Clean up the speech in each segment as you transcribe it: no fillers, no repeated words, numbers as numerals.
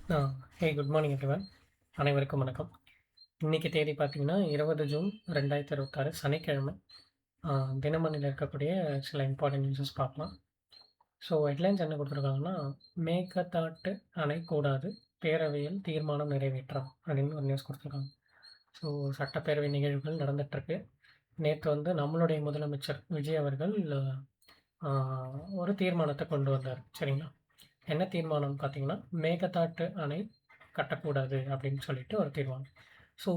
ஆ ஹே good morning everyone. அனைவருக்கும் வணக்கம். இன்னைக்கு தேதி பார்த்தீங்கன்னா 20 ஜூன் 2026 சனிக்கிழமை. தினமணியில் இருக்கக்கூடிய சில இம்பார்ட்டன்ட் நியூஸஸ் பார்க்கலாம். ஸோ ஹெட்லைன்ஸ் என்ன கொடுத்துருக்காங்கன்னா, மேகதாட்டு அணை கூடாது, பேரவையில் தீர்மானம் நிறைவேற்றம் அப்படின்னு ஒரு நியூஸ் கொடுத்துருக்காங்க. ஸோ சட்டப்பேரவை நிகழ்வுகள் நடந்துகிட்ருக்கு. நேற்று வந்து நம்மளுடைய முதலமைச்சர் விஜய் அவர்கள் ஆ, ஒரு தீர்மானத்தை கொண்டு வந்தார். சரிங்களா? என்ன தீர்மானம் பார்த்தீங்கன்னா, மேகதாட்டு அணை கட்டக்கூடாது அப்படின்னு சொல்லிட்டு ஒரு தீர்மானம். ஸோ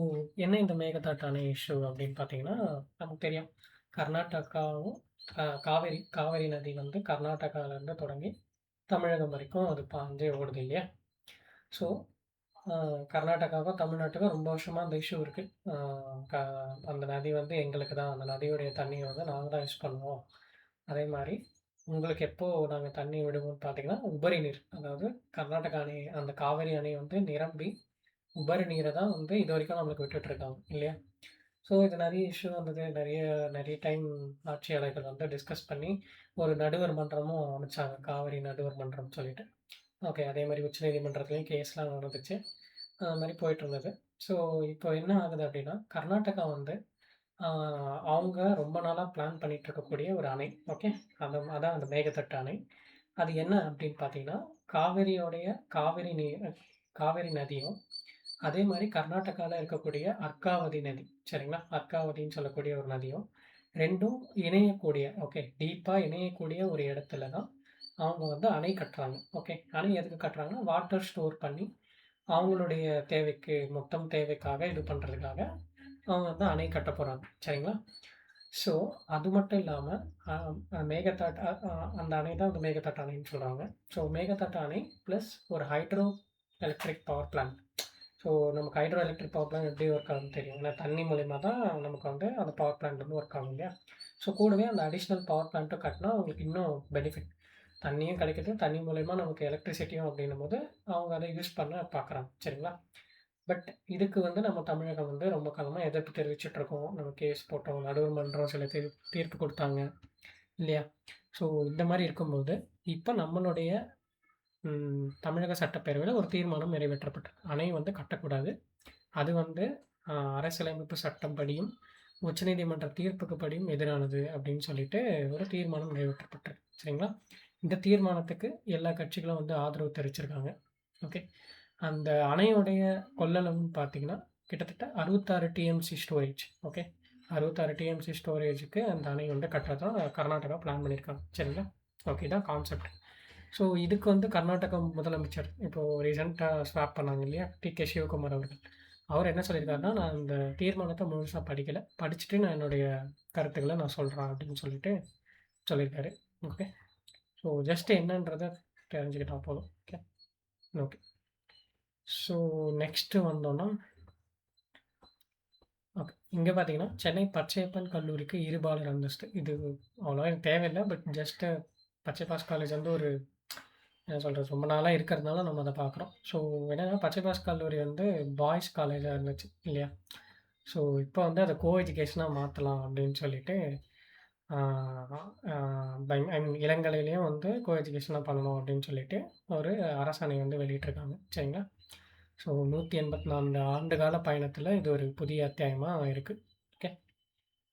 என்ன இந்த மேகதாட்டு அணை இஷ்யூ அப்படின்னு பார்த்தீங்கன்னா, நமக்கு தெரியும். கர்நாடகாவும் காவேரி காவேரி நதி வந்து கர்நாடகாவிலேருந்து தொடங்கி தமிழகம் வரைக்கும் அது பாஞ்சே ஓடுது இல்லையா? ஸோ கர்நாடகாவுக்கும் தமிழ்நாட்டுக்கும் ரொம்ப வருஷமாக அந்த இஷ்யூ இருக்குது. அந்த நதி வந்து எங்களுக்கு தான், அந்த நதியுடைய தண்ணியை வந்து நாங்கள் தான் யூஸ் பண்ணுவோம். அதே மாதிரி உங்களுக்கு எப்போ நாங்கள் தண்ணி விடுவோம்னு பார்த்தீங்கன்னா, உபரி நீர். அதாவது கர்நாடகா அணை அந்த காவிரி அணை வந்து நிரம்பி, உபரி நீரை தான் வந்து இதுவரைக்கும் நம்மளுக்கு விட்டுட்டுருக்காங்க இல்லையா? ஸோ இது நிறைய இஷ்யூ வந்தது. நிறைய நிறைய டைம் ஆட்சியாளர்கள் வந்து டிஸ்கஸ் பண்ணி ஒரு நடுவர் மன்றமும் அமைச்சாங்க. காவிரி நடுவர் மன்றம்னு சொல்லிட்டு. ஓகே. அதே மாதிரி உச்சநீதிமன்றத்துலேயும் கேஸ்லாம் நடந்துச்சு. அது மாதிரி போயிட்டுருந்தது. ஸோ இப்போ என்ன ஆகுது அப்படின்னா, கர்நாடகா வந்து அவங்க ரொம்ப நாளா பிளான் பண்ணிட்டு இருக்கக்கூடிய ஒரு அணை. ஓகே. அதான் அந்த மேகதாட்டு அணை. அது என்ன அப்படின்னு பார்த்தீங்கன்னா, காவிரியோடைய காவிரி நீர் காவிரி நதியும், அதே மாரி கர்நாடகால இருக்கக்கூடிய அர்காவதி நதி. சரிங்களா? அர்காவதின்னு சொல்லக்கூடிய ஒரு நதியும் 2ம் இணையக்கூடிய, ஓகே, டீப்பா இணையக்கூடிய ஒரு இடத்துல தான் அவங்க வந்து அணை கட்டுறாங்க. ஓகே. அணை எதுக்கு கட்டுறாங்கன்னா, வாட்டர் ஸ்டோர் பண்ணி அவங்களுடைய தேவைக்கு மொத்தம் தேவைக்காக இது பண்றதுக்காக அவங்க வந்து அணை கட்டப் போறாங்க. சரிங்களா? ஸோ, அது மட்டும் இல்லாம, அ மேகதாட்டு அந்த அணை தான் வந்து மேகதாட்டு அணைன்னு சொல்றாங்க. ஸோ, மேகதாட்டு அணை பிளஸ் ஒரு hydro electric power plant. So, நமக்கு ஹைட்ரோ எலக்ட்ரிக் பவர் பிளான்ட் எப்படி ஒர்க் ஆகுதுன்னு தெரியும். ஏன்னா தண்ணி மூலியமா தான் நமக்கு வந்து அந்த பவர் பிளான்ட் வந்து ஒர்க் ஆகும் இல்லையா? ஸோ, கூடவே அந்த அடிஷனல் பவர் பிளான்ட்டும் கட்டினா அவங்களுக்கு இன்னும் பெனிஃபிட். தண்ணியும் கிடைக்குது, தண்ணி மூலியமா நமக்கு எலக்ட்ரிசிட்டியும் அப்படின்னும்போது, அவங்க அத யூஸ் பண்ண பார்க்குறாங்க. சரிங்களா? பட் இதுக்கு வந்து நம்ம தமிழகம் வந்து ரொம்ப காலமா எதிர்ப்பு தெரிவிச்சுட்டு இருக்கோம். நம்ம கேஸ் போட்டோம். நடுவர் மன்றம் சில தீர்ப்பு குடுத்தாங்க. இல்லையா? ஸோ இந்த மாரி இருக்கும்போது, இப்ப நம்மளுடைய தமிழக சட்டப்பேரவையில ஒரு தீர்மானம் நிறைவேற்றப்பட்டது. அணை வந்து கட்டக்கூடாது. அது வந்து அரசியலமைப்பு சட்டம் படியும், உச்சநீதிமன்ற தீர்ப்புக்கு படியும் எதிரானது அப்படின்னு சொல்லிட்டு ஒரு தீர்மானம் நிறைவேற்றப்பட்டது. சரிங்களா? இந்த தீர்மானத்துக்கு எல்லா கட்சிகளும் வந்து ஆதரவு தெரிவிச்சிருக்காங்க. ஓகே. அந்த அணையுடைய கொள்ளளவுன்னு பார்த்தீங்கன்னா, கிட்டத்தட்ட 66 டிஎம்சி ஸ்டோரேஜ். ஓகே. 66 டிஎம்சி ஸ்டோரேஜுக்கு அந்த அணை வந்து கட்டுறதா கர்நாடகா பிளான் பண்ணியிருக்காங்க. சரிங்களா? ஓகே. இதான் கான்செப்ட். ஸோ இதுக்கு வந்து கர்நாடக முதலமைச்சர் இப்போ ரீசென்ட்டா ஸ்வாப் பண்ணாங்க இல்லையா? டி.கே. சிவகுமார் அவர்கள். அவர் என்ன சொல்லியிருக்காருன்னா, "நான் இந்த தீர்மானத்த முழுசா படிக்கல. படிச்சுட்டு நான் என்னுடைய கருத்துக்கள நான் சொல்றேன்" அப்படின்னு சொல்லிட்டு சொல்லியிருக்காரு. ஓகே. ஸோ ஜஸ்ட் என்னன்றத தெரிஞ்சுக்கிட்டா போதும். ஓகே. ஓகே. ஸோ நெக்ஸ்ட்டு வந்தோம்னா, ஓகே. இங்க பார்த்தீங்கன்னா, சென்னை பச்சையப்பன் கல்லூரிக்கு இருபாலர் அந்தஸ்து. இது அவ்வளவா எனக்கு தேவையில்ல. பட் ஜஸ்ட்டு பச்சைப்பாஸ் காலேஜ் வந்து ஒரு என்ன சொல்றது, ரொம்ப நாளா இருக்கிறதுனால நம்ம அத பார்க்குறோம். ஸோ என்னன்னா, பச்சைப்பாஸ் கல்லூரி வந்து பாய்ஸ் காலேஜா இருந்துச்சு இல்லையா? ஸோ இப்போ வந்து அத கோ எஜுகேஷனா மாத்தலாம் அப்படின்னு சொல்லிட்டு, ஆ ஆ ஐ மீன் இளங்கலையிலயும் வந்து கோ எஜுகேஷனா பண்ணணும் அப்படின்னு சொல்லிட்டு, ஒரு அரசாணை வந்து வெளியிட்டிருக்காங்க. சரிங்களா? ஸோ 184 ஆண்டுகால பயணத்தில இது ஒரு புதிய அத்தியாயமா இருக்கு. ஓகே.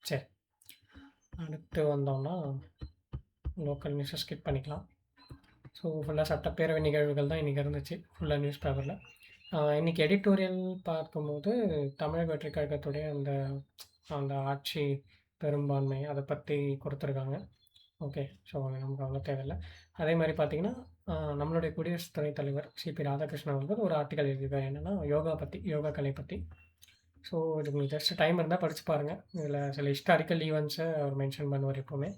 சரி. அடுத்து வந்தோம்னா, லோக்கல் நியூஸ ஸ்கிப் பண்ணிக்கலாம். ஸோ ஃபுல்லா சட்டப்பேரவை நிகழ்வுகள் தான் இன்னைக்கு இருந்துச்சு. ஃபுல்லா நியூஸ் பேப்பர்ல. இன்னைக்கு எடிட்டோரியல் பார்க்கும்போது, தமிழக வெற்றிக் கழகத்துடைய அந்த அந்த ஆட்சி பெரும்பான்மை அத பத்தி குடுத்துருக்காங்க. ஓகே. ஸோ நமக்கு அவ்வளோ தேவையில்ல. அதே மாரி பார்த்தீங்கன்னா, நம்மளுடைய குடியரசு துணைத் தலைவர் சிபி ராதாகிருஷ்ணன் அவர்கள் ஒரு ஆர்டிக்கல் எழுதியிருக்காரு. என்னன்னா, யோகா பத்தி, யோகா கலை பத்தி. ஸோ இது உங்களுக்கு ஜஸ்ட் டைம் இருந்தா படிச்சு பாருங்க. இதில சில ஹிஸ்டாரிக்கல் ஈவெண்ட்ஸ அவர் மென்ஷன் பண்ணுவார் எப்பவுமே.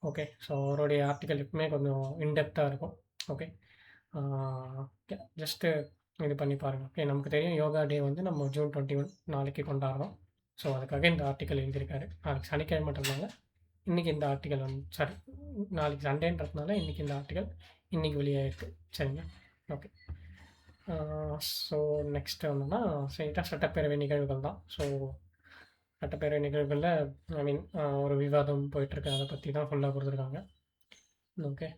ஓகே. ஸோ அவருடைய ஆர்டிக்கல் எப்பவுமே கொஞ்சம் இன் டெப்த்தா இருக்கும். ஓகே. ஆ ஓகே. ஜஸ்ட்டு இது பண்ணி பாருங்க. ஓகே. நமக்கு தெரியும் யோகா டே வந்து நம்ம ஜூன் 21 நாளைக்கு கொண்டாடுறோம். ஸோ அதுக்காக இந்த ஆர்டிக்கல் எழுதியிருக்காரு. நாளைக்கு சனிக்கிழமைன்றதுனால, இன்னைக்கு இந்த ஆர்டிக்கல் வந்து சாரி, நாளைக்கு சண்டேன்றதுனால இன்னைக்கு இந்த ஆர்டிக்கல் இன்னைக்கு வெளியாயிருக்கு. சரிங்களா? ஓகே. ஸோ நெக்ஸ்ட் என்னன்னா, ஸ்ட்ரெயிட்டா சட்டப்பேரவை நிகழ்வுகள் தான். ஸோ சட்டப்பேரவை நிகழ்வுகள்ல ஐ மீன் ஒரு விவாதம் போயிட்டுருக்கு. அத பத்தி தான் ஃபுல்லா குடுத்துருக்காங்க. ஓகே.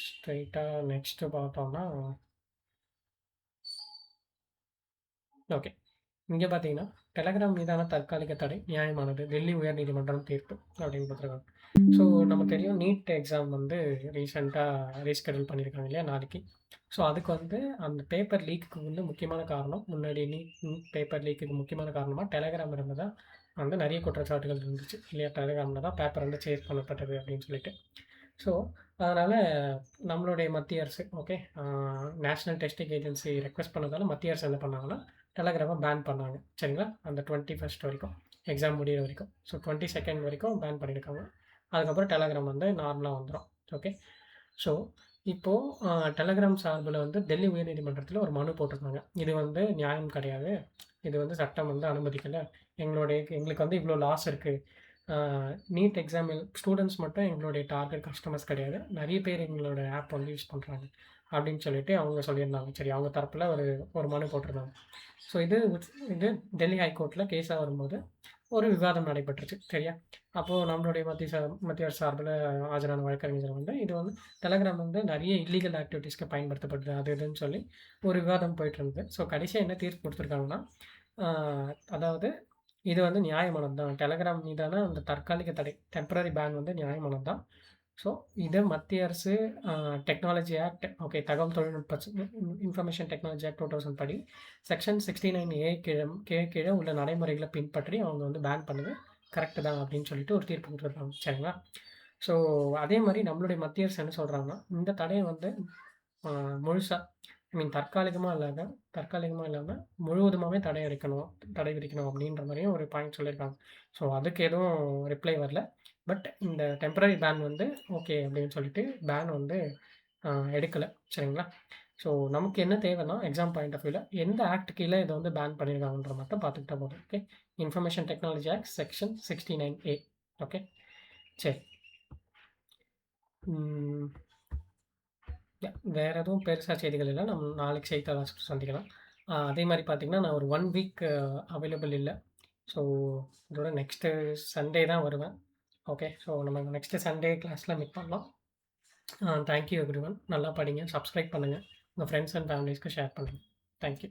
ஸ்ட்ரெயிட்டா நெக்ஸ்ட்டு பார்த்தோம்னா, ஓகே. இங்க பார்த்தீங்கன்னா, டெலகிராம் மீதான தற்காலிக தடை நியாயமானது. டெல்லி உயர்நீதிமன்றம் தீர்ப்பு அப்படின்னு குடுத்துருக்காங்க. ஸோ நமக்கு தெரியும் நீட் எக்ஸாம் வந்து ரீசென்ட்டா ரீஷெட்யூல் பண்ணியிருக்காங்க இல்லையா நாளைக்கு. ஸோ அதுக்கு வந்து அந்த பேப்பர் லீக்குக்கு வந்து முக்கியமான காரணம், முன்னாடி நீட் நீட் பேப்பர் லீக்குக்கு முக்கியமான காரணமா டெலகிராம் இருந்ததா வந்து நெறைய குற்றச்சாட்டுகள் இருந்துச்சு இல்லையா? டெலகிராம்ல தான் பேப்பர் வந்து சேஸ் பண்ணப்பட்டது அப்படின்னு சொல்லிட்டு. ஸோ அதனால நம்மளுடைய மத்திய அரசு okay National Testing Agency request பண்ணதால மத்திய அரசு என்ன பண்ணாங்கன்னா, டெலகிராம பேன் பண்ணாங்க. சரிங்களா? அந்த 21 வரைக்கும். எக்ஸாம் முடியிற வரைக்கும். ஸோ 22 வரைக்கும் பேன் பண்ணியிருக்காங்க. அதுக்கப்புறம் டெலகிராம் வந்து நார்மலா வந்துரும். ஓகே. ஸோ இப்போ டெலகிராம் சார்புல வந்து டெல்லி உயர்நீதிமன்றத்தில ஒரு மனு போட்டிருக்காங்க. இது வந்து நியாயம் கிடையாது. இது வந்து சட்டம் வந்து அனுமதிக்கல. எங்களுக்கு வந்து இவ்ளோ லாஸ் இருக்கு. ஆ நீட் எக்ஸாம் ஸ்டூடண்ட்ஸ் மட்டும் எங்களுடைய டார்கெட் கஸ்டமர்ஸ் கிடையாது. நெறைய பேர் எங்களோட ஆப் வந்து யூஸ் பண்றாங்க. அப்படின்னு சொல்லிட்டு அவங்க சொல்லியிருந்தாங்க. சரி அவங்க தரப்புல ஒரு ஒரு மனு போட்டிருந்தாங்க. ஸோ இது டெல்லி ஹைகோர்ட்ல கேஸா வரும்போது ஒரு விவாதம் நடைபெற்றுச்சு. சரியா? அப்போ நம்மளுடைய மத்திய அரசு சார்புல ஆஜரான வழக்கறிஞர் வந்து இது வந்து டெலகிராம் வந்து நெறைய இல்லீகல் ஆக்டிவிட்டீஸ்க்கு பயன்படுத்தப்படுது. அது இதுன்னு சொல்லி ஒரு விவாதம் போயிட்டு இருந்தது. ஸோ கடைசியா என்ன தீர்ப்பு குடுத்துருக்காங்கன்னா, ஆ அதாவது இது வந்து நியாயமானது தான். டெலகிராம் மீதான அந்த தற்காலிக தடை, டெம்பரரி பேன் வந்து நியாயமானது தான். ஸோ, இது மத்திய அரசு அ டெக்னாலஜி ஆக்ட் ஓகே தகவல் தொழில்நுட்ப இன்ஃபர்மேஷன் டெக்னாலஜி ஆக்ட் 2000 படி செக்ஷன் 69 கீழ உள்ள நடைமுறைகள பின்பற்றி அவங்க வந்து பேன் பண்ணது கரெக்ட் தான் அப்படின்னு சொல்லிட்டு ஒரு தீர்ப்பு குடுத்துருக்காங்க. சரிங்களா? ஸோ, அதே மாரி நம்மளுடைய மத்திய அரசு என்ன சொல்றாங்கன்னா, இந்த தடைய வந்து அ முழுசா ஐ மீன் தற்காலிகமா இல்லாம முழுவதுமாவே தடை விதிக்கணும் அப்படின்ற மாரியும் ஒரு பாயிண்ட் சொல்லியிருக்காங்க. ஸோ, அதுக்கு எதுவும் ரிப்ளை வரல. பட் இந்த டெம்பரரி பேன் வந்து ஓகே அப்படின்னு சொல்லிட்டு பேன் வந்து அ எடுக்கல. சரிங்களா? ஸோ, நமக்கு என்ன தேவைன்னா, எக்ஸாம் பாயிண்ட் ஆஃப் வியூல எந்த ஆக்ட் கீழ இத வந்து பேன் பண்ணியிருக்காங்கன்றத மட்டும் பார்த்துக்கிட்டா போதும். Okay. Information technology act section 69A okay. சரி. ம். வேற எதுவும் பெருசா செய்திகள் இல்ல. நம்ம நாளைக்கு செய்தித்தாள சந்திக்கலாம். அதே மாரி பார்த்தீங்கன்னா, நான் ஒரு 1 வீக் அவைலபிள் இல்ல. ஸோ, இதோட நெக்ஸ்ட்டு சண்டே தான் வருவேன். ஓகே. ஸோ, நம்ம நெக்ஸ்ட்டு சண்டே கிளாஸ்ல மீட் பண்ணலாம். Thank you everyone. நல்லா படிங்க. சப்ஸ்கிரைப் பண்ணுங்க. உங்க ஃப்ரெண்ட்ஸ் அண்ட் ஃபேமிலீஸ்க்கு ஷேர் பண்ணுங்க. Thank you.